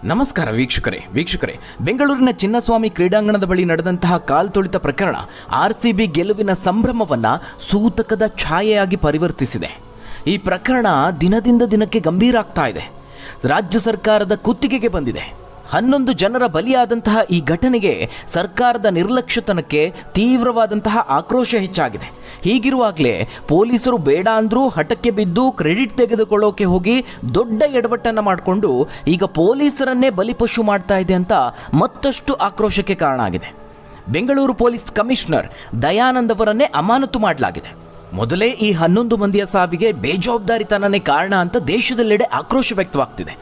ನಮಸ್ಕಾರ ವೀಕ್ಷಕರೇ, ಬೆಂಗಳೂರಿನ ಚಿನ್ನಸ್ವಾಮಿ ಕ್ರೀಡಾಂಗಣದ ಬಳಿ ನಡೆದಂತಹ ಕಾಲ್ತುಳಿತ ಪ್ರಕರಣ ಆರ್ಸಿಬಿ ಗೆಲುವಿನ ಸಂಭ್ರಮವನ್ನ ಸೂತಕದ ಛಾಯೆಯಾಗಿ ಪರಿವರ್ತಿಸಿದೆ. ಈ ಪ್ರಕರಣ ದಿನದಿಂದ ದಿನಕ್ಕೆ ಗಂಭೀರ ಆಗ್ತಾ ಇದೆ. ರಾಜ್ಯ ಸರ್ಕಾರದ ಕುತ್ತಿಗೆಗೆ ಬಂದಿದೆ. 11 ಜನರ ಬಲಿಯಾದಂತಹ ಈ ಘಟನೆಗೆ ಸರ್ಕಾರದ ನಿರ್ಲಕ್ಷ್ಯತನಕ್ಕೆ ತೀವ್ರವಾದಂತಹ ಆಕ್ರೋಶ ಹೆಚ್ಚಾಗಿದೆ. ಹೀಗಿರುವಾಗಲೇ ಪೊಲೀಸರು ಬೇಡ ಅಂದ್ರೂ ಹಠಕ್ಕೆ ಬಿದ್ದು ಕ್ರೆಡಿಟ್ ತೆಗೆದುಕೊಳ್ಳೋಕೆ ಹೋಗಿ ದೊಡ್ಡ ಎಡವಟ್ಟನ್ನು ಮಾಡಿಕೊಂಡು ಈಗ ಪೊಲೀಸರನ್ನೇ ಬಲಿಪಶು ಮಾಡ್ತಾ ಇದೆ ಅಂತ ಮತ್ತಷ್ಟು ಆಕ್ರೋಶಕ್ಕೆ ಕಾರಣ ಆಗಿದೆ. ಬೆಂಗಳೂರು ಪೊಲೀಸ್ ಕಮಿಷನರ್ ದಯಾನಂದ್ ಅವರನ್ನೇ ಅಮಾನತು ಮಾಡಲಾಗಿದೆ. ಮೊದಲೇ ಈ 11 ಮಂದಿಯ ಸಾವಿಗೆ ಬೇಜವಾಬ್ದಾರಿತನನೇ ಕಾರಣ ಅಂತ ದೇಶದೆಲ್ಲೆಡೆ ಆಕ್ರೋಶ ವ್ಯಕ್ತವಾಗ್ತಿದೆ.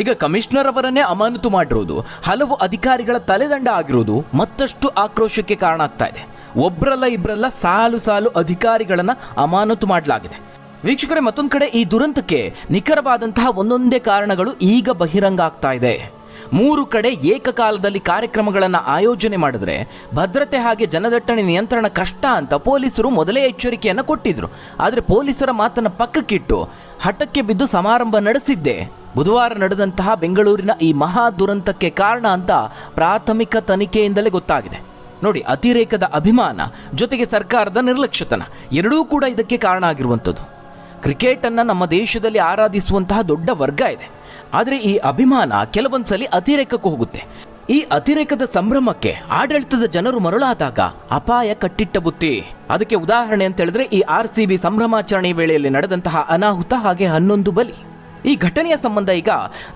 ಈಗ ಕಮಿಷನರ್ ಅವರನ್ನೇ ಅಮಾನತು ಮಾಡಿರುವುದು, ಹಲವು ಅಧಿಕಾರಿಗಳ ತಲೆದಂಡ ಆಗಿರುವುದು ಮತ್ತಷ್ಟು ಆಕ್ರೋಶಕ್ಕೆ ಕಾರಣ ಆಗ್ತಾ ಇದೆ. ಒಬ್ಬರಲ್ಲ ಇಬ್ಬರಲ್ಲ ಸಾಲು ಅಧಿಕಾರಿಗಳನ್ನ ಅಮಾನತು ಮಾಡಲಾಗಿದೆ. ವೀಕ್ಷಕರೇ, ಮತ್ತೊಂದು ಕಡೆ ಈ ದುರಂತಕ್ಕೆ ನಿಖರವಾದಂತಹ ಒಂದೊಂದೇ ಕಾರಣಗಳು ಈಗ ಬಹಿರಂಗ ಆಗ್ತಾ ಇದೆ. 3 ಕಡೆ ಏಕಕಾಲದಲ್ಲಿ ಕಾರ್ಯಕ್ರಮಗಳನ್ನು ಆಯೋಜನೆ ಮಾಡಿದ್ರೆ ಭದ್ರತೆ ಹಾಗೆ ಜನದಟ್ಟಣೆ ನಿಯಂತ್ರಣ ಕಷ್ಟ ಅಂತ ಪೊಲೀಸರು ಮೊದಲೇ ಎಚ್ಚರಿಕೆಯನ್ನು ಕೊಟ್ಟಿದ್ರು. ಆದರೆ ಪೊಲೀಸರ ಮಾತನ್ನು ಪಕ್ಕಕ್ಕಿಟ್ಟು ಹಠಕ್ಕೆ ಬಿದ್ದು ಸಮಾರಂಭ ನಡೆಸಿದ್ದೆ ಬುಧವಾರ ನಡೆದಂತಹ ಬೆಂಗಳೂರಿನ ಈ ಮಹಾ ದುರಂತಕ್ಕೆ ಕಾರಣ ಅಂತ ಪ್ರಾಥಮಿಕ ತನಿಖೆಯಿಂದಲೇ ಗೊತ್ತಾಗಿದೆ. ನೋಡಿ, ಅತಿರೇಕದ ಅಭಿಮಾನ ಜೊತೆಗೆ ಸರ್ಕಾರದ ನಿರ್ಲಕ್ಷ್ಯತನ ಎರಡೂ ಕೂಡ ಇದಕ್ಕೆ ಕಾರಣ ಆಗಿರುವಂಥದ್ದು. ಕ್ರಿಕೆಟನ್ನು ನಮ್ಮ ದೇಶದಲ್ಲಿ ಆರಾಧಿಸುವಂತಹ ದೊಡ್ಡ ವರ್ಗ ಇದೆ. ಆದರೆ ಈ ಅಭಿಮಾನ ಕೆಲವೊಂದ್ಸಲಿ ಅತಿರೇಕಕ್ಕೂ ಹೋಗುತ್ತೆ. ಈ ಅತಿರೇಕದ ಸಂಭ್ರಮಕ್ಕೆ ಆಡಳಿತದ ಜನರು ಮರಳಾದಾಗ ಅಪಾಯ ಕಟ್ಟಿಟ್ಟ ಬುತ್ತಿ. ಅದಕ್ಕೆ ಉದಾಹರಣೆ ಅಂತ ಹೇಳಿದ್ರೆ ಈ ಆರ್ಸಿಬಿ ಸಂಭ್ರಮಾಚರಣೆ ವೇಳೆಯಲ್ಲಿ ನಡೆದಂತಹ ಅನಾಹುತ, ಹಾಗೆ 11 ಬಲಿ. ಈ ಘಟನೆಯ ಸಂಬಂಧ ಈಗ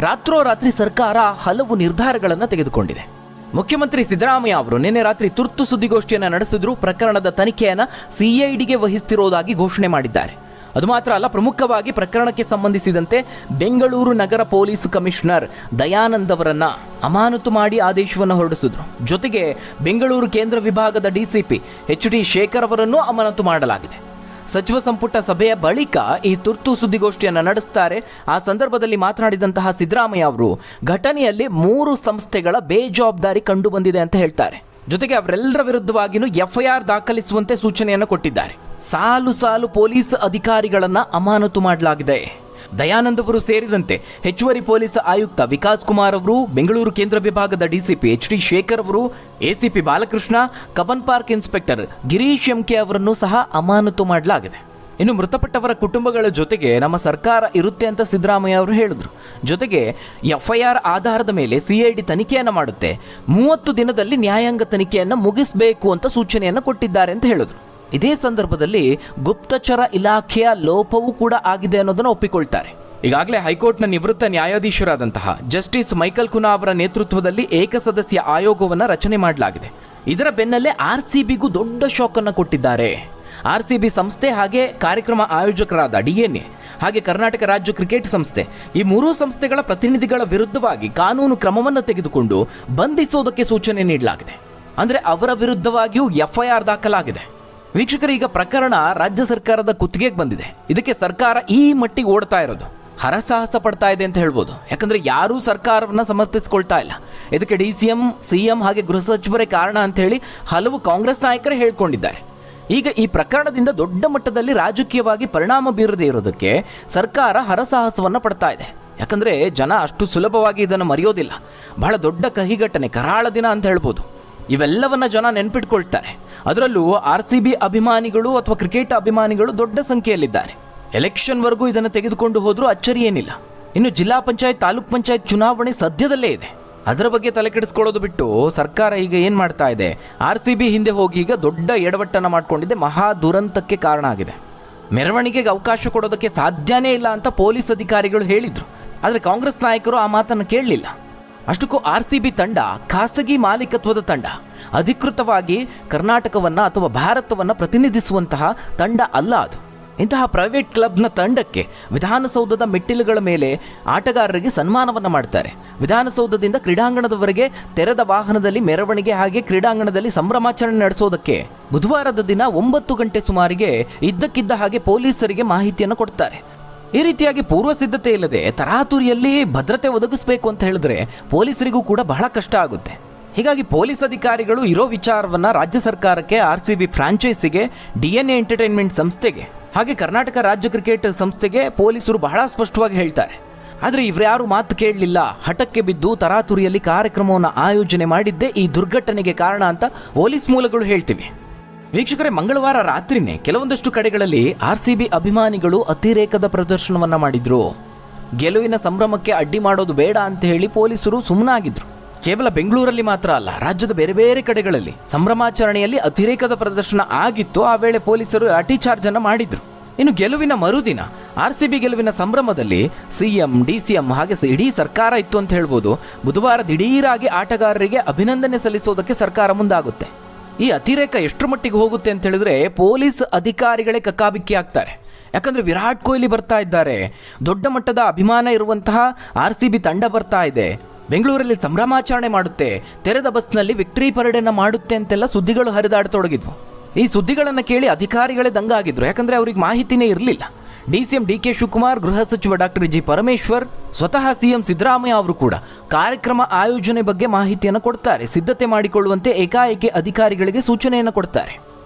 ರಾತ್ರೋರಾತ್ರಿ ಸರ್ಕಾರ ಹಲವು ನಿರ್ಧಾರಗಳನ್ನು ತೆಗೆದುಕೊಂಡಿದೆ. ಮುಖ್ಯಮಂತ್ರಿ ಸಿದ್ದರಾಮಯ್ಯ ಅವರು ನಿನ್ನೆ ರಾತ್ರಿ ತುರ್ತು ಸುದ್ದಿಗೋಷ್ಠಿಯನ್ನು ನಡೆಸಿದ್ರು. ಪ್ರಕರಣದ ತನಿಖೆಯನ್ನು ಸಿಐಡಿಗೆ ವಹಿಸುತ್ತಿರುವುದಾಗಿ ಘೋಷಣೆ ಮಾಡಿದ್ದಾರೆ. ಅದು ಮಾತ್ರ ಅಲ್ಲ, ಪ್ರಮುಖವಾಗಿ ಪ್ರಕರಣಕ್ಕೆ ಸಂಬಂಧಿಸಿದಂತೆ ಬೆಂಗಳೂರು ನಗರ ಪೊಲೀಸ್ ಕಮಿಷನರ್ ದಯಾನಂದ್ ಅವರನ್ನ ಅಮಾನತು ಮಾಡಿ ಆದೇಶವನ್ನು ಹೊರಡಿಸಿದ್ರು. ಜೊತೆಗೆ ಬೆಂಗಳೂರು ಕೇಂದ್ರ ವಿಭಾಗದ ಡಿಸಿಪಿ HD ಶೇಖರ್ ಅವರನ್ನು ಅಮಾನತು ಮಾಡಲಾಗಿದೆ. ಸಚಿವ ಸಂಪುಟ ಸಭೆಯ ಬಳಿಕ ಈ ತುರ್ತು ಸುದ್ದಿಗೋಷ್ಠಿಯನ್ನು ನಡೆಸ್ತಾರೆ. ಆ ಸಂದರ್ಭದಲ್ಲಿ ಮಾತನಾಡಿದಂತಹ ಸಿದ್ದರಾಮಯ್ಯ ಅವರು ಘಟನೆಯಲ್ಲಿ 3 ಸಂಸ್ಥೆಗಳ ಬೇಜವಾಬ್ದಾರಿ ಕಂಡು ಬಂದಿದೆ ಅಂತ ಹೇಳ್ತಾರೆ. ಜೊತೆಗೆ ಅವರೆಲ್ಲರ ವಿರುದ್ಧವಾಗಿಯೂ FIR ದಾಖಲಿಸುವಂತೆ ಸೂಚನೆಯನ್ನು ಕೊಟ್ಟಿದ್ದಾರೆ. ಸಾಲು ಪೊಲೀಸ್ ಅಧಿಕಾರಿಗಳನ್ನ ಅಮಾನತು ಮಾಡಲಾಗಿದೆ. ದಯಾನಂದ್ ಅವರು ಸೇರಿದಂತೆ ಹೆಚ್ಚುವರಿ ಪೊಲೀಸ್ ಆಯುಕ್ತ ವಿಕಾಸ್ ಕುಮಾರ್ ಅವರು, ಬೆಂಗಳೂರು ಕೇಂದ್ರ ವಿಭಾಗದ ಡಿಸಿಪಿ HD ಶೇಖರ್ ಅವರು, ACP Balakrishna, Cubbon park inspector Girish MK ಅವರನ್ನು ಸಹ ಅಮಾನತು ಮಾಡಲಾಗಿದೆ. ಇನ್ನು ಮೃತಪಟ್ಟವರ ಕುಟುಂಬಗಳ ಜೊತೆಗೆ ನಮ್ಮ ಸರ್ಕಾರ ಇರುತ್ತೆ ಅಂತ ಸಿದ್ದರಾಮಯ್ಯ ಅವರು ಹೇಳಿದ್ರು. ಜೊತೆಗೆ FIR ಆಧಾರದ ಮೇಲೆ CID ತನಿಖೆಯನ್ನು ಮಾಡುತ್ತೆ, 30 ದಿನದಲ್ಲಿ ನ್ಯಾಯಾಂಗ ತನಿಖೆಯನ್ನು ಮುಗಿಸಬೇಕು ಅಂತ ಸೂಚನೆಯನ್ನು ಕೊಟ್ಟಿದ್ದಾರೆ ಅಂತ ಹೇಳಿದ್ರು. ಇದೇ ಸಂದರ್ಭದಲ್ಲಿ ಗುಪ್ತಚರ ಇಲಾಖೆಯ ಲೋಪವೂ ಕೂಡ ಆಗಿದೆ ಅನ್ನೋದನ್ನು ಒಪ್ಪಿಕೊಳ್ತಾರೆ. ಈಗಾಗಲೇ ಹೈಕೋರ್ಟ್ನ ನಿವೃತ್ತ ನ್ಯಾಯಾಧೀಶರಾದಂತಹ ಜಸ್ಟಿಸ್ ಮೈಕಲ್ ಕುನಾ ಅವರ ನೇತೃತ್ವದಲ್ಲಿ ಏಕಸದಸ್ಯ ಆಯೋಗವನ್ನು ರಚನೆ ಮಾಡಲಾಗಿದೆ. ಇದರ ಬೆನ್ನಲ್ಲೇ RCBಗೂ ದೊಡ್ಡ ಶಾಕ್ ಅನ್ನು ಕೊಟ್ಟಿದ್ದಾರೆ. RCB ಸಂಸ್ಥೆ ಹಾಗೆ ಕಾರ್ಯಕ್ರಮ ಆಯೋಜಕರಾದ DNA ಹಾಗೆ ಕರ್ನಾಟಕ ರಾಜ್ಯ ಕ್ರಿಕೆಟ್ ಸಂಸ್ಥೆ, ಈ 3 ಸಂಸ್ಥೆಗಳ ಪ್ರತಿನಿಧಿಗಳ ವಿರುದ್ಧವಾಗಿ ಕಾನೂನು ಕ್ರಮವನ್ನು ತೆಗೆದುಕೊಂಡು ಬಂಧಿಸೋದಕ್ಕೆ ಸೂಚನೆ ನೀಡಲಾಗಿದೆ. ಅಂದರೆ ಅವರ ವಿರುದ್ಧವಾಗಿಯೂ FIR ದಾಖಲಾಗಿದೆ. ವೀಕ್ಷಕರು, ಈಗ ಪ್ರಕರಣ ರಾಜ್ಯ ಸರ್ಕಾರದ ಕುತ್ತಿಗೆಗೆ ಬಂದಿದೆ. ಇದಕ್ಕೆ ಸರ್ಕಾರ ಈ ಮಟ್ಟಿಗೆ ಓಡ್ತಾ ಇರೋದು ಹರಸಾಹಸ ಪಡ್ತಾ ಇದೆ ಅಂತ ಹೇಳ್ಬೋದು. ಯಾಕಂದ್ರೆ ಯಾರೂ ಸರ್ಕಾರವನ್ನು ಸಮರ್ಥಿಸಿಕೊಳ್ತಾ ಇಲ್ಲ. ಇದಕ್ಕೆ DCM, CM ಹಾಗೆ ಗೃಹ ಸಚಿವರೇ ಕಾರಣ ಅಂತ ಹೇಳಿ ಹಲವು ಕಾಂಗ್ರೆಸ್ ನಾಯಕರೇ ಹೇಳ್ಕೊಂಡಿದ್ದಾರೆ. ಈಗ ಈ ಪ್ರಕರಣದಿಂದ ದೊಡ್ಡ ಮಟ್ಟದಲ್ಲಿ ರಾಜಕೀಯವಾಗಿ ಪರಿಣಾಮ ಬೀರದೇ ಇರೋದಕ್ಕೆ ಸರ್ಕಾರ ಹರಸಾಹಸವನ್ನು ಪಡ್ತಾ ಇದೆ. ಯಾಕಂದ್ರೆ ಜನ ಅಷ್ಟು ಸುಲಭವಾಗಿ ಇದನ್ನು ಮರೆಯೋದಿಲ್ಲ. ಬಹಳ ದೊಡ್ಡ ಕಹಿಘಟನೆ, ಕರಾಳ ದಿನ ಅಂತ ಹೇಳ್ಬೋದು. ಇವೆಲ್ಲವನ್ನ ಜನ ನೆನ್ಪಿಟ್ಕೊಳ್ತಾರೆ. ಅದರಲ್ಲೂ RCB ಅಭಿಮಾನಿಗಳು ಅಥವಾ ಕ್ರಿಕೆಟ್ ಅಭಿಮಾನಿಗಳು ದೊಡ್ಡ ಸಂಖ್ಯೆಯಲ್ಲಿದ್ದಾರೆ. ಎಲೆಕ್ಷನ್ವರೆಗೂ ಇದನ್ನು ತೆಗೆದುಕೊಂಡು ಹೋದ್ರೂ ಅಚ್ಚರಿ ಏನಿಲ್ಲ. ಇನ್ನು ಜಿಲ್ಲಾ ಪಂಚಾಯತ್, ತಾಲೂಕ್ ಪಂಚಾಯತ್ ಚುನಾವಣೆ ಸದ್ಯದಲ್ಲೇ ಇದೆ. ಅದರ ಬಗ್ಗೆ ತಲೆ ಕೆಡಿಸ್ಕೊಳ್ಳೋದು ಬಿಟ್ಟು ಸರ್ಕಾರ ಈಗ ಏನು ಮಾಡ್ತಾ ಇದೆ, RCB ಹಿಂದೆ ಹೋಗಿ ಈಗ ದೊಡ್ಡ ಎಡವಟ್ಟನ್ನು ಮಾಡ್ಕೊಂಡಿದೆ. ಮಹಾ ದುರಂತಕ್ಕೆ ಕಾರಣ ಆಗಿದೆ. ಮೆರವಣಿಗೆಗೆ ಅವಕಾಶ ಕೊಡೋದಕ್ಕೆ ಸಾಧ್ಯನೇ ಇಲ್ಲ ಅಂತ ಪೊಲೀಸ್ ಅಧಿಕಾರಿಗಳು ಹೇಳಿದ್ರು. ಆದರೆ ಕಾಂಗ್ರೆಸ್ ನಾಯಕರು ಆ ಮಾತನ್ನು ಕೇಳಲಿಲ್ಲ. ಅಷ್ಟಕ್ಕೂ RCB ತಂಡ ಖಾಸಗಿ ಮಾಲೀಕತ್ವದ ತಂಡ, ಅಧಿಕೃತವಾಗಿ ಕರ್ನಾಟಕವನ್ನು ಅಥವಾ ಭಾರತವನ್ನು ಪ್ರತಿನಿಧಿಸುವಂತಹ ತಂಡ ಅಲ್ಲ ಅದು. ಇಂತಹ ಪ್ರೈವೇಟ್ ಕ್ಲಬ್ನ ತಂಡಕ್ಕೆ ವಿಧಾನಸೌಧದ ಮೆಟ್ಟಿಲುಗಳ ಮೇಲೆ ಆಟಗಾರರಿಗೆ ಸನ್ಮಾನವನ್ನು ಮಾಡ್ತಾರೆ. ವಿಧಾನಸೌಧದಿಂದ ಕ್ರೀಡಾಂಗಣದವರೆಗೆ ತೆರೆದ ವಾಹನದಲ್ಲಿ ಮೆರವಣಿಗೆ ಹಾಗೆ ಕ್ರೀಡಾಂಗಣದಲ್ಲಿ ಸಂಭ್ರಮಾಚರಣೆ ನಡೆಸೋದಕ್ಕೆ ಬುಧವಾರದ ದಿನ 9 ಗಂಟೆ ಸುಮಾರಿಗೆ ಇದ್ದಕ್ಕಿದ್ದ ಹಾಗೆ ಪೊಲೀಸರಿಗೆ ಮಾಹಿತಿಯನ್ನು ಕೊಡ್ತಾರೆ. ಈ ರೀತಿಯಾಗಿ ಪೂರ್ವ ಸಿದ್ಧತೆ ಇಲ್ಲದೆ ತರಾತುರಿಯಲ್ಲಿ ಭದ್ರತೆ ಒದಗಿಸಬೇಕು ಅಂತ ಹೇಳಿದ್ರೆ ಪೊಲೀಸರಿಗೂ ಕೂಡ ಬಹಳ ಕಷ್ಟ ಆಗುತ್ತೆ. ಹೀಗಾಗಿ ಪೊಲೀಸ್ ಅಧಿಕಾರಿಗಳು ಇರೋ ವಿಚಾರವನ್ನ ರಾಜ್ಯ ಸರ್ಕಾರಕ್ಕೆ, RCB ಫ್ರಾಂಚೈಸಿಗೆ, DNA ಎಂಟರ್ಟೈನ್ಮೆಂಟ್ ಸಂಸ್ಥೆಗೆ ಹಾಗೆ ಕರ್ನಾಟಕ ರಾಜ್ಯ ಕ್ರಿಕೆಟ್ ಸಂಸ್ಥೆಗೆ ಪೊಲೀಸರು ಬಹಳ ಸ್ಪಷ್ಟವಾಗಿ ಹೇಳ್ತಾರೆ. ಆದರೆ ಇವರ್ಯಾರು ಮಾತು ಕೇಳಲಿಲ್ಲ. ಹಠಕ್ಕೆ ಬಿದ್ದು ತರಾತುರಿಯಲ್ಲಿ ಕಾರ್ಯಕ್ರಮವನ್ನು ಆಯೋಜನೆ ಮಾಡಿದ್ದೇ ಈ ದುರ್ಘಟನೆಗೆ ಕಾರಣ ಅಂತ ಪೊಲೀಸ್ ಮೂಲಗಳು ಹೇಳ್ತಿವೆ. ವೀಕ್ಷಕರೇ, ಮಂಗಳವಾರ ರಾತ್ರಿನೇ ಕೆಲವೊಂದಷ್ಟು ಕಡೆಗಳಲ್ಲಿ RCB ಅಭಿಮಾನಿಗಳು ಅತಿರೇಕದ ಪ್ರದರ್ಶನವನ್ನ ಮಾಡಿದ್ರು. ಗೆಲುವಿನ ಸಂಭ್ರಮಕ್ಕೆ ಅಡ್ಡಿ ಮಾಡೋದು ಬೇಡ ಅಂತ ಹೇಳಿ ಪೊಲೀಸರು ಸುಮ್ಮನಾಗಿದ್ರು. ಕೇವಲ ಬೆಂಗಳೂರಲ್ಲಿ ಮಾತ್ರ ಅಲ್ಲ, ರಾಜ್ಯದ ಬೇರೆ ಬೇರೆ ಕಡೆಗಳಲ್ಲಿ ಸಂಭ್ರಮಾಚರಣೆಯಲ್ಲಿ ಅತಿರೇಕದ ಪ್ರದರ್ಶನ ಆಗಿತ್ತು. ಆ ವೇಳೆ ಪೊಲೀಸರು ಲಾಠಿ ಚಾರ್ಜ್ ಅನ್ನು ಮಾಡಿದ್ರು. ಇನ್ನು ಗೆಲುವಿನ ಮರುದಿನ RCB ಗೆಲುವಿನ ಸಂಭ್ರಮದಲ್ಲಿ CM, DCM ಹಾಗೆ ಇಡೀ ಸರ್ಕಾರ ಇತ್ತು ಅಂತ ಹೇಳ್ಬೋದು. ಬುಧವಾರ ದಿಢೀರಾಗಿ ಆಟಗಾರರಿಗೆ ಅಭಿನಂದನೆ ಸಲ್ಲಿಸೋದಕ್ಕೆ ಸರ್ಕಾರ ಮುಂದಾಗುತ್ತೆ. ಈ ಅತಿರೇಕ ಎಷ್ಟರ ಮಟ್ಟಿಗೆ ಹೋಗುತ್ತೆ ಅಂತ ಹೇಳಿದ್ರೆ ಪೊಲೀಸ್ ಅಧಿಕಾರಿಗಳೇ ಕಕ್ಕಾಬಿಕ್ಕಿ ಆಗ್ತಾರೆ. ಯಾಕಂದ್ರೆ ವಿರಾಟ್ ಕೊಹ್ಲಿ ಬರ್ತಾ ಇದ್ದಾರೆ, ದೊಡ್ಡ ಮಟ್ಟದ ಅಭಿಮಾನ ಇರುವಂತಹ RCB ತಂಡ ಬರ್ತಾ ಇದೆ, ಬೆಂಗಳೂರಲ್ಲಿ ಸಂಭ್ರಮಾಚರಣೆ ಮಾಡುತ್ತೆ, ತೆರೆದ ಬಸ್ನಲ್ಲಿ ವಿಕ್ಟರಿ ಪರೇಡನ್ನು ಮಾಡುತ್ತೆ ಅಂತೆಲ್ಲ ಸುದ್ದಿಗಳು ಹರಿದಾಡತೊಡಗಿದ್ವು. ಈ ಸುದ್ದಿಗಳನ್ನು ಕೇಳಿ ಅಧಿಕಾರಿಗಳೇ ದಂಗಾಗಿದ್ರು. ಯಾಕಂದ್ರೆ ಅವ್ರಿಗೆ ಮಾಹಿತಿನೇ ಇರಲಿಲ್ಲ. DCM DK ಶಿವಕುಮಾರ್, ಗೃಹ ಸಚಿವ ಡಾಕ್ಟರ್ G ಪರಮೇಶ್ವರ್, ಸ್ವತಃ CM ಸಿದ್ದರಾಮಯ್ಯ ಅವರು ಕೂಡ ಕಾರ್ಯಕ್ರಮ ಆಯೋಜನೆ ಬಗ್ಗೆ ಮಾಹಿತಿಯನ್ನು ಕೊಡ್ತಾರೆ. ಸಿದ್ಧತೆ ಮಾಡಿಕೊಳ್ಳುವಂತೆ ಏಕಾಏಕಿ ಅಧಿಕಾರಿಗಳಿಗೆ ಸೂಚನೆಯನ್ನು ಕೊಡ್ತಾರೆ.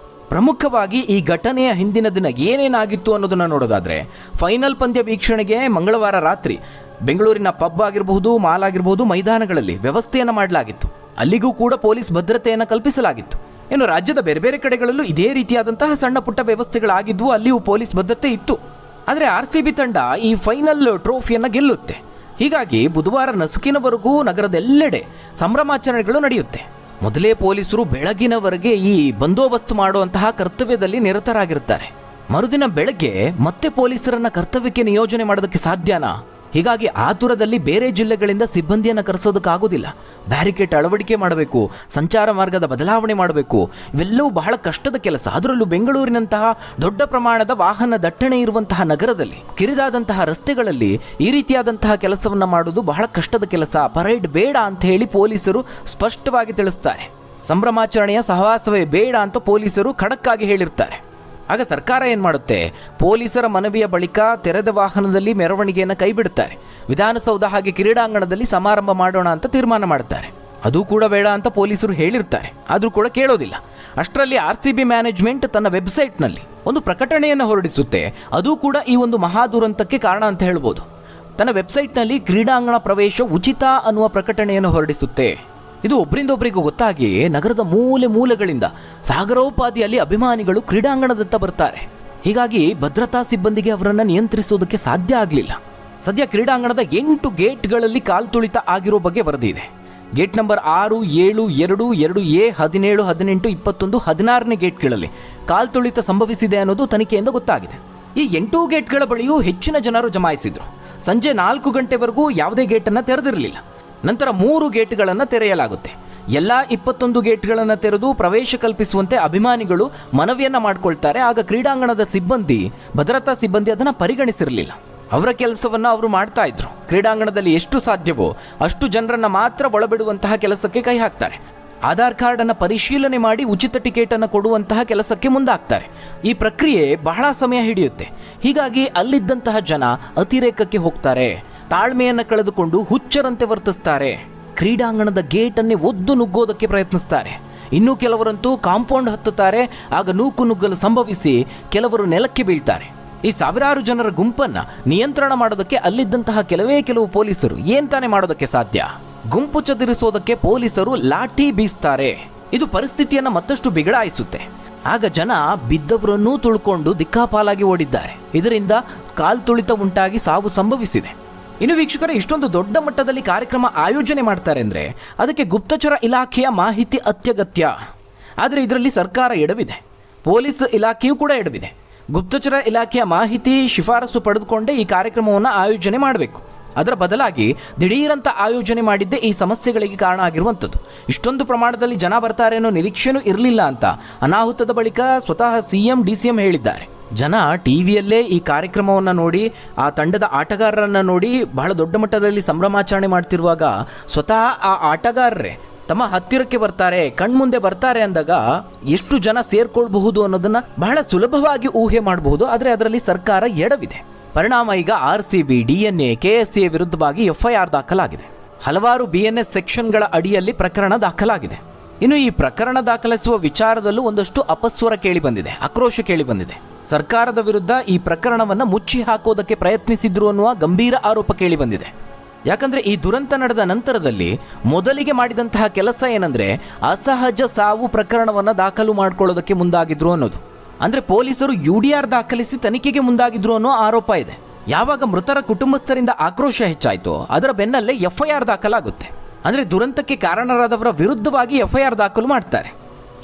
ಪ್ರಮುಖವಾಗಿ ಈ ಘಟನೆಯ ಹಿಂದಿನ ದಿನ ಏನೇನಾಗಿತ್ತು ಅನ್ನೋದನ್ನು ನೋಡೋದಾದ್ರೆ, ಫೈನಲ್ ಪಂದ್ಯ ವೀಕ್ಷಣೆಗೆ ಮಂಗಳವಾರ ರಾತ್ರಿ ಬೆಂಗಳೂರಿನ ಪಬ್ ಆಗಿರಬಹುದು, ಮಾಲ್ ಆಗಿರಬಹುದು, ಮೈದಾನಗಳಲ್ಲಿ ವ್ಯವಸ್ಥೆಯನ್ನು ಮಾಡಲಾಗಿತ್ತು. ಅಲ್ಲಿಗೂ ಕೂಡ ಪೊಲೀಸ್ ಭದ್ರತೆಯನ್ನು ಕಲ್ಪಿಸಲಾಗಿತ್ತು. ಇನ್ನು ರಾಜ್ಯದ ಬೇರೆ ಬೇರೆ ಕಡೆಗಳಲ್ಲೂ ಇದೇ ರೀತಿಯಾದಂತಹ ಸಣ್ಣ ಪುಟ್ಟ ವ್ಯವಸ್ಥೆಗಳಾಗಿದ್ವು, ಅಲ್ಲಿಯೂ ಪೊಲೀಸ್ ಭದ್ರತೆ ಇತ್ತು. ಆದರೆ RCB ತಂಡ ಈ ಫೈನಲ್ ಟ್ರೋಫಿಯನ್ನು ಗೆಲ್ಲುತ್ತೆ. ಹೀಗಾಗಿ ಬುಧವಾರ ನಸುಕಿನವರೆಗೂ ನಗರದೆಲ್ಲೆಡೆ ಸಂಭ್ರಮಾಚರಣೆಗಳು ನಡೆಯುತ್ತೆ. ಮೊದಲೇ ಪೊಲೀಸರು ಬೆಳಗಿನವರೆಗೆ ಈ ಬಂದೋಬಸ್ತ್ ಮಾಡುವಂತಹ ಕರ್ತವ್ಯದಲ್ಲಿ ನಿರತರಾಗಿರ್ತಾರೆ. ಮರುದಿನ ಬೆಳಗ್ಗೆ ಮತ್ತೆ ಪೊಲೀಸರನ್ನ ಕರ್ತವ್ಯಕ್ಕೆ ನಿಯೋಜನೆ ಮಾಡೋದಕ್ಕೆ ಸಾಧ್ಯನಾ? ಹೀಗಾಗಿ ಆತುರದಲ್ಲಿ ಬೇರೆ ಜಿಲ್ಲೆಗಳಿಂದ ಸಿಬ್ಬಂದಿಯನ್ನು ಕರೆಸೋದಕ್ಕಾಗೋದಿಲ್ಲ. ಬ್ಯಾರಿಕೇಡ್ ಅಳವಡಿಕೆ ಮಾಡಬೇಕು, ಸಂಚಾರ ಮಾರ್ಗದ ಬದಲಾವಣೆ ಮಾಡಬೇಕು. ಇವೆಲ್ಲವೂ ಬಹಳ ಕಷ್ಟದ ಕೆಲಸ. ಅದರಲ್ಲೂ ಬೆಂಗಳೂರಿನಂತಹ ದೊಡ್ಡ ಪ್ರಮಾಣದ ವಾಹನ ದಟ್ಟಣೆ ಇರುವಂತಹ ನಗರದಲ್ಲಿ, ಕಿರಿದಾದಂತಹ ರಸ್ತೆಗಳಲ್ಲಿ ಈ ರೀತಿಯಾದಂತಹ ಕೆಲಸವನ್ನು ಮಾಡುವುದು ಬಹಳ ಕಷ್ಟದ ಕೆಲಸ. ಪರೇಡ್ ಬೇಡ ಅಂತ ಹೇಳಿ ಪೊಲೀಸರು ಸ್ಪಷ್ಟವಾಗಿ ತಿಳಿಸ್ತಾರೆ. ಸಂಭ್ರಮಾಚರಣೆಯ ಸಹವಾಸವೇ ಬೇಡ ಅಂತ ಪೊಲೀಸರು ಖಡಕ್ಕಾಗಿ ಹೇಳಿರ್ತಾರೆ. ಆಗ ಸರ್ಕಾರ ಏನು ಮಾಡುತ್ತೆ? ಪೊಲೀಸರ ಮನವಿಯ ಬಳಿಕ ತೆರೆದ ವಾಹನದಲ್ಲಿ ಮೆರವಣಿಗೆಯನ್ನು ಕೈಬಿಡುತ್ತಾರೆ. ವಿಧಾನಸೌಧ ಹಾಗೆ ಕ್ರೀಡಾಂಗಣದಲ್ಲಿ ಸಮಾರಂಭ ಮಾಡೋಣ ಅಂತ ತೀರ್ಮಾನ ಮಾಡುತ್ತಾರೆ. ಅದು ಕೂಡ ಬೇಡ ಅಂತ ಪೊಲೀಸರು ಹೇಳಿರ್ತಾರೆ, ಆದರೂ ಕೂಡ ಕೇಳೋದಿಲ್ಲ. ಅಷ್ಟರಲ್ಲಿ RCB ಮ್ಯಾನೇಜ್ಮೆಂಟ್ ತನ್ನ ವೆಬ್ಸೈಟ್ನಲ್ಲಿ ಒಂದು ಪ್ರಕಟಣೆಯನ್ನು ಹೊರಡಿಸುತ್ತೆ. ಅದು ಕೂಡ ಈ ಒಂದು ಮಹಾದುರಂತಕ್ಕೆ ಕಾರಣ ಅಂತ ಹೇಳ್ಬೋದು. ತನ್ನ ವೆಬ್ಸೈಟ್ನಲ್ಲಿ ಕ್ರೀಡಾಂಗಣ ಪ್ರವೇಶ ಉಚಿತ ಅನ್ನುವ ಪ್ರಕಟಣೆಯನ್ನು ಹೊರಡಿಸುತ್ತೆ. ಇದು ಒಬ್ಬರಿಂದೊಬ್ಬರಿಗೂ ಗೊತ್ತಾಗಿ ನಗರದ ಮೂಲೆ ಮೂಲೆಗಳಿಂದ ಸಾಗರೋಪಾದಿಯಲ್ಲಿ ಅಭಿಮಾನಿಗಳು ಕ್ರೀಡಾಂಗಣದತ್ತ ಬರ್ತಾರೆ. ಹೀಗಾಗಿ ಭದ್ರತಾ ಸಿಬ್ಬಂದಿಗೆ ಅವರನ್ನು ನಿಯಂತ್ರಿಸುವುದಕ್ಕೆ ಸಾಧ್ಯ ಆಗಲಿಲ್ಲ. ಸದ್ಯ ಕ್ರೀಡಾಂಗಣದ 8 ಗೇಟ್ಗಳಲ್ಲಿ ಕಾಲ್ತುಳಿತ ಆಗಿರೋ ಬಗ್ಗೆ ವರದಿ ಇದೆ. ಗೇಟ್ ನಂಬರ್ 6, 7, 2, 2A, 17, 18, 21, 16ನೇ ಗೇಟ್ಗಳಲ್ಲಿ ಕಾಲ್ತುಳಿತ ಸಂಭವಿಸಿದೆ ಅನ್ನೋದು ತನಿಖೆಯಿಂದ ಗೊತ್ತಾಗಿದೆ. ಈ 8 ಗೇಟ್ಗಳ ಬಳಿಯೂ ಹೆಚ್ಚಿನ ಜನರು ಜಮಾಯಿಸಿದ್ರು. ಸಂಜೆ 4 ಗಂಟೆವರೆಗೂ ಯಾವುದೇ ಗೇಟನ್ನು ತೆರೆದಿರಲಿಲ್ಲ. ನಂತರ 3 ಗೇಟ್ಗಳನ್ನು ತೆರೆಯಲಾಗುತ್ತೆ. ಎಲ್ಲ 21 ಗೇಟ್ಗಳನ್ನು ತೆರೆದು ಪ್ರವೇಶ ಕಲ್ಪಿಸುವಂತೆ ಅಭಿಮಾನಿಗಳು ಮನವಿಯನ್ನು ಮಾಡಿಕೊಳ್ತಾರೆ. ಆಗ ಕ್ರೀಡಾಂಗಣದ ಸಿಬ್ಬಂದಿ, ಭದ್ರತಾ ಸಿಬ್ಬಂದಿ ಅದನ್ನು ಪರಿಗಣಿಸಿರಲಿಲ್ಲ. ಅವರ ಕೆಲಸವನ್ನು ಅವರು ಮಾಡ್ತಾ ಇದ್ರು. ಕ್ರೀಡಾಂಗಣದಲ್ಲಿ ಎಷ್ಟು ಸಾಧ್ಯವೋ ಅಷ್ಟು ಜನರನ್ನು ಮಾತ್ರ ಒಳಬಿಡುವಂತಹ ಕೆಲಸಕ್ಕೆ ಕೈ ಹಾಕ್ತಾರೆ. ಆಧಾರ್ ಕಾರ್ಡನ್ನು ಪರಿಶೀಲನೆ ಮಾಡಿ ಉಚಿತ ಟಿಕೆಟನ್ನು ಕೊಡುವಂತಹ ಕೆಲಸಕ್ಕೆ ಮುಂದಾಗ್ತಾರೆ. ಈ ಪ್ರಕ್ರಿಯೆ ಬಹಳ ಸಮಯ ಹಿಡಿಯುತ್ತೆ. ಹೀಗಾಗಿ ಅಲ್ಲಿದ್ದಂತಹ ಜನ ಅತಿರೇಕಕ್ಕೆ ಹೋಗ್ತಾರೆ. ತಾಳ್ಮೆಯನ್ನು ಕಳೆದುಕೊಂಡು ಹುಚ್ಚರಂತೆ ವರ್ತಿಸ್ತಾರೆ. ಕ್ರೀಡಾಂಗಣದ ಗೇಟನ್ನೇ ಒದ್ದು ನುಗ್ಗೋದಕ್ಕೆ ಪ್ರಯತ್ನಿಸ್ತಾರೆ. ಇನ್ನೂ ಕೆಲವರಂತೂ ಕಾಂಪೌಂಡ್ ಹತ್ತುತ್ತಾರೆ. ಆಗ ನೂಕು ನುಗ್ಗಲು ಸಂಭವಿಸಿ ಕೆಲವರು ನೆಲಕ್ಕೆ ಬೀಳ್ತಾರೆ. ಈ ಸಾವಿರಾರು ಜನರ ಗುಂಪನ್ನು ನಿಯಂತ್ರಣ ಮಾಡೋದಕ್ಕೆ ಅಲ್ಲಿದ್ದಂತಹ ಕೆಲವು ಪೊಲೀಸರು ಏನ್ ತಾನೇ ಮಾಡೋದಕ್ಕೆ ಸಾಧ್ಯ? ಗುಂಪು ಚದುರಿಸೋದಕ್ಕೆ ಪೊಲೀಸರು ಲಾಠಿ ಬೀಸ್ತಾರೆ. ಇದು ಪರಿಸ್ಥಿತಿಯನ್ನು ಮತ್ತಷ್ಟು ಬಿಗಡಾಯಿಸುತ್ತೆ. ಆಗ ಜನ ಬಿದ್ದವರನ್ನೂ ತುಳ್ಕೊಂಡು ದಿಕ್ಕಾಪಾಲಾಗಿ ಓಡಿದ್ದಾರೆ. ಇದರಿಂದ ಕಾಲ್ತುಳಿತ ಉಂಟಾಗಿ ಸಾವು ಸಂಭವಿಸಿದೆ. ಇನ್ನು ವೀಕ್ಷಕರೇ, ಇಷ್ಟೊಂದು ದೊಡ್ಡ ಮಟ್ಟದಲ್ಲಿ ಕಾರ್ಯಕ್ರಮ ಆಯೋಜನೆ ಮಾಡ್ತಾರೆ ಅಂದರೆ ಅದಕ್ಕೆ ಗುಪ್ತಚರ ಇಲಾಖೆಯ ಮಾಹಿತಿ ಅತ್ಯಗತ್ಯ. ಆದರೆ ಇದರಲ್ಲಿ ಸರ್ಕಾರ ಎಡವಿದೆ, ಪೊಲೀಸ್ ಇಲಾಖೆಯೂ ಕೂಡ ಎಡವಿದೆ. ಗುಪ್ತಚರ ಇಲಾಖೆಯ ಮಾಹಿತಿ ಶಿಫಾರಸು ಪಡೆದುಕೊಂಡೇ ಈ ಕಾರ್ಯಕ್ರಮವನ್ನು ಆಯೋಜನೆ ಮಾಡಬೇಕು. ಅದರ ಬದಲಾಗಿ ದಿಢೀರಂತ ಆಯೋಜನೆ ಮಾಡಿದ್ದೇ ಈ ಸಮಸ್ಯೆಗಳಿಗೆ ಕಾರಣ ಆಗಿರುವಂಥದ್ದು. ಇಷ್ಟೊಂದು ಪ್ರಮಾಣದಲ್ಲಿ ಜನ ಬರ್ತಾರೆ ಅನ್ನೋ ನಿರೀಕ್ಷೆನೂ ಇರಲಿಲ್ಲ ಅಂತ ಅನಾಹುತದ ಬಳಿಕ ಸ್ವತಃ CM DCM ಹೇಳಿದ್ದಾರೆ. ಜನ ಟಿವಿಯಲ್ಲೇ ಈ ಕಾರ್ಯಕ್ರಮವನ್ನು ನೋಡಿ, ಆ ತಂಡದ ಆಟಗಾರರನ್ನು ನೋಡಿ ಬಹಳ ದೊಡ್ಡ ಮಟ್ಟದಲ್ಲಿ ಸಂಭ್ರಮಾಚರಣೆ ಮಾಡ್ತಿರುವಾಗ ಸ್ವತಃ ಆ ಆಟಗಾರರೇ ತಮ್ಮ ಹತ್ತಿರಕ್ಕೆ ಬರ್ತಾರೆ, ಕಣ್ಮುಂದೆ ಬರ್ತಾರೆ ಅಂದಾಗ ಎಷ್ಟು ಜನ ಸೇರ್ಕೊಳ್ಬಹುದು ಅನ್ನೋದನ್ನ ಬಹಳ ಸುಲಭವಾಗಿ ಊಹೆ ಮಾಡಬಹುದು. ಆದರೆ ಅದರಲ್ಲಿ ಸರ್ಕಾರ ಎಡವಿದೆ. ಪರಿಣಾಮ ಈಗ RCB, DNA, KSA ವಿರುದ್ಧವಾಗಿ FIR ದಾಖಲಾಗಿದೆ. ಹಲವಾರು BNS ಸೆಕ್ಷನ್ಗಳ ಅಡಿಯಲ್ಲಿ ಪ್ರಕರಣ ದಾಖಲಾಗಿದೆ. ಇನ್ನು ಈ ಪ್ರಕರಣ ದಾಖಲಿಸುವ ವಿಚಾರದಲ್ಲೂ ಒಂದಷ್ಟು ಅಪಸ್ವರ ಕೇಳಿ ಬಂದಿದೆ, ಆಕ್ರೋಶ ಕೇಳಿ ಬಂದಿದೆ. ಸರ್ಕಾರದ ವಿರುದ್ಧ ಈ ಪ್ರಕರಣವನ್ನು ಮುಚ್ಚಿ ಹಾಕೋದಕ್ಕೆ ಪ್ರಯತ್ನಿಸಿದ್ರು ಅನ್ನುವ ಗಂಭೀರ ಆರೋಪ ಕೇಳಿ ಬಂದಿದೆ. ಯಾಕಂದ್ರೆ ಈ ದುರಂತ ನಡೆದ ನಂತರದಲ್ಲಿ ಮೊದಲಿಗೆ ಮಾಡಿದಂತಹ ಕೆಲಸ ಏನಂದ್ರೆ ಅಸಹಜ ಸಾವು ಪ್ರಕರಣವನ್ನು ದಾಖಲು ಮಾಡ್ಕೊಳ್ಳೋದಕ್ಕೆ ಮುಂದಾಗಿದ್ರು ಅನ್ನೋದು. ಅಂದ್ರೆ ಪೊಲೀಸರು UDR ದಾಖಲಿಸಿ ತನಿಖೆಗೆ ಮುಂದಾಗಿದ್ರು ಅನ್ನೋ ಆರೋಪ ಇದೆ. ಯಾವಾಗ ಮೃತರ ಕುಟುಂಬಸ್ಥರಿಂದ ಆಕ್ರೋಶ ಹೆಚ್ಚಾಯಿತೋ ಅದರ ಬೆನ್ನಲ್ಲೇ FIR ದಾಖಲಾಗುತ್ತೆ. ಅಂದ್ರೆ ದುರಂತಕ್ಕೆ ಕಾರಣರಾದವರ ವಿರುದ್ಧವಾಗಿ FIR ದಾಖಲು ಮಾಡ್ತಾರೆ.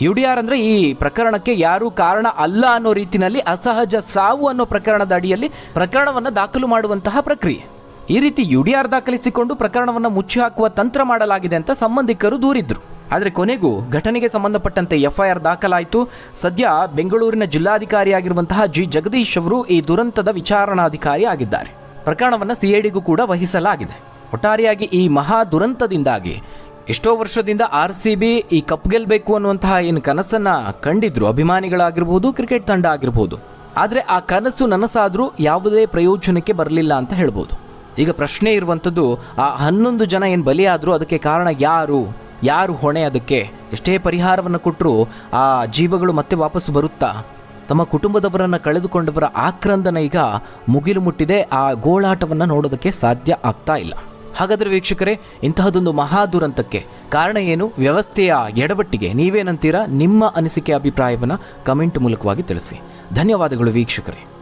UDR ಅಂದ್ರೆ ಈ ಪ್ರಕರಣಕ್ಕೆ ಯಾರೂ ಕಾರಣ ಅಲ್ಲ ಅನ್ನೋ ರೀತಿಯಲ್ಲಿ ಅಸಹಜ ಸಾವು ಅನ್ನೋ ಪ್ರಕರಣದ ಅಡಿಯಲ್ಲಿ ಪ್ರಕರಣವನ್ನು ದಾಖಲು ಮಾಡುವಂತಹ ಪ್ರಕ್ರಿಯೆ. ಈ ರೀತಿ UDR ದಾಖಲಿಸಿಕೊಂಡು ಪ್ರಕರಣವನ್ನು ಮುಚ್ಚಿ ಹಾಕುವ ತಂತ್ರ ಮಾಡಲಾಗಿದೆ ಅಂತ ಸಂಬಂಧಿಕರು ದೂರಿದ್ರು. ಆದರೆ ಕೊನೆಗೂ ಘಟನೆಗೆ ಸಂಬಂಧಪಟ್ಟಂತೆ FIR ದಾಖಲಾಯಿತು. ಸದ್ಯ ಬೆಂಗಳೂರಿನ ಜಿಲ್ಲಾಧಿಕಾರಿಯಾಗಿರುವಂತಹ G. ಜಗದೀಶ್ ಅವರು ಈ ದುರಂತದ ವಿಚಾರಣಾಧಿಕಾರಿ ಆಗಿದ್ದಾರೆ. ಪ್ರಕರಣವನ್ನು CIDಗೂ ಕೂಡ ವಹಿಸಲಾಗಿದೆ. ಒಟ್ಟಾರೆಯಾಗಿ ಈ ಮಹಾ ದುರಂತದಿಂದಾಗಿ ಎಷ್ಟೋ ವರ್ಷದಿಂದ RCB ಈ ಕಪ್ ಗೆಲ್ಲಬೇಕು ಅನ್ನುವಂತಹ ಏನು ಕನಸನ್ನ ಕಂಡಿದ್ರು ಅಭಿಮಾನಿಗಳಾಗಿರ್ಬೋದು, ಕ್ರಿಕೆಟ್ ತಂಡ ಆಗಿರ್ಬೋದು. ಆದರೆ ಆ ಕನಸು ನನಸಾದರೂ ಯಾವುದೇ ಪ್ರಯೋಜನಕ್ಕೆ ಬರಲಿಲ್ಲ ಅಂತ ಹೇಳ್ಬೋದು. ಈಗ ಪ್ರಶ್ನೆ ಇರುವಂಥದ್ದು, ಆ 11 ಜನ ಏನು ಬಲಿಯಾದರೂ ಅದಕ್ಕೆ ಕಾರಣ ಯಾರು ಹೊಣೆ? ಅದಕ್ಕೆ ಎಷ್ಟೇ ಪರಿಹಾರವನ್ನು ಕೊಟ್ಟರೂ ಆ ಜೀವಗಳು ಮತ್ತೆ ವಾಪಸ್ಸು ಬರುತ್ತಾ? ತಮ್ಮ ಕುಟುಂಬದವರನ್ನು ಕಳೆದುಕೊಂಡವರ ಆಕ್ರಂದನ ಈಗ ಮುಗಿಲು ಮುಟ್ಟಿದೆ. ಆ ಗೋಳಾಟವನ್ನು ನೋಡೋದಕ್ಕೆ ಸಾಧ್ಯ ಆಗ್ತಾ ಇಲ್ಲ. ಹಾಗಾದರೆ ವೀಕ್ಷಕರೇ, ಇಂತಹದೊಂದು ಮಹಾ ದುರಂತಕ್ಕೆ ಕಾರಣ ಏನು? ವ್ಯವಸ್ಥೆಯ ಎಡವಟ್ಟಿಗೆ ನೀವೇನಂತೀರಾ? ನಿಮ್ಮ ಅನಿಸಿಕೆ ಅಭಿಪ್ರಾಯವನ್ನು ಕಮೆಂಟ್ ಮೂಲಕವಾಗಿ ತಿಳಿಸಿ. ಧನ್ಯವಾದಗಳು ವೀಕ್ಷಕರೇ.